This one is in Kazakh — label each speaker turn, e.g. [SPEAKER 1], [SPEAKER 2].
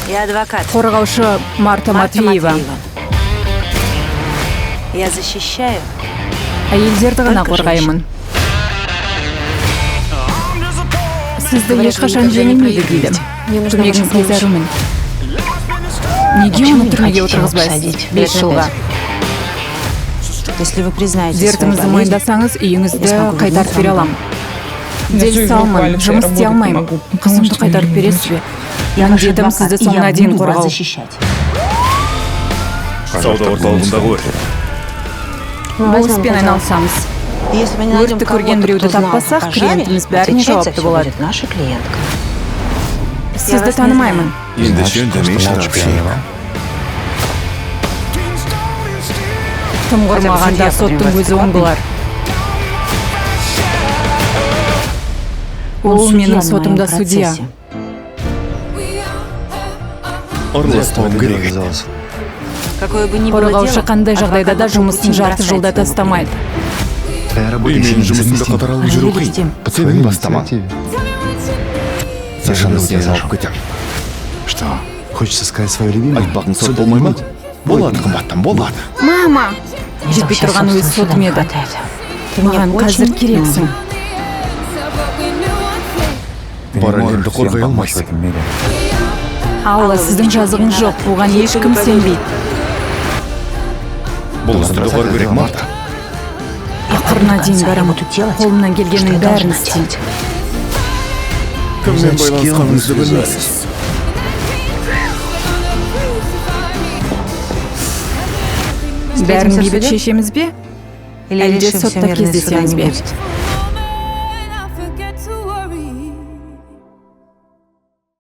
[SPEAKER 1] Я адвокат.
[SPEAKER 2] Қорғаушы Марта Матвеева.
[SPEAKER 1] Я защищаю.
[SPEAKER 2] Әйелдерді ғана қорғаймын. Сізді ешқашан жеңілмейді дейді. Көмегіңізге зәрумін. Неге оны түрмеге отырғызбайсыз? 5 жылға. Дертіңізді мойындасаңыз, үйіңізді қайтарып бере аламын. Дел салмын, жұмыс істей алмаймын. Қызымды қайтарып бересіз бе? Міндетім сізді соңына дейін қорғау.
[SPEAKER 3] Сауда орталығындағы өрт.
[SPEAKER 2] Бұл іспен айналысамыз. Өртті көрген біреуді таппасақ, клиентіміз бәріне жауапты болады. Сізді танымаймын.
[SPEAKER 3] Ендеше үндемей общение.
[SPEAKER 2] Тым құрмағанда соттың өзі оң болар. Ол менің сотымда судья. Қорғаушы қандай жағдайда да жұмысын жарты жылда тастамайды.
[SPEAKER 3] Мен жұмысымды қатар алып жүру қиын. Сенің бастама.
[SPEAKER 4] Совершенно тебя жауап кетемін.
[SPEAKER 3] Что?
[SPEAKER 4] Хочется сказать свое любимое.
[SPEAKER 3] Айтпағың сот болмай ма? Болады, қымбаттан болады.
[SPEAKER 2] Мама! Жетпей тұрған өз сотым еді. Маған қазір керексің.
[SPEAKER 3] Бар әлемді қорғай алмайсың.
[SPEAKER 2] Алла, сіздің жазығыңыз жоқ, оған ешкім сенбейді.
[SPEAKER 3] Бұл істі доғар керек, Марта.
[SPEAKER 2] Ақырына дейін барамын. Қолымнан келгеннің бәрін істейді.
[SPEAKER 3] Кіммен байланысқаныңызды білмейсіз.
[SPEAKER 2] Бәрін бейбіт шешеміз бе? Әлде сотта кездесеміз бе?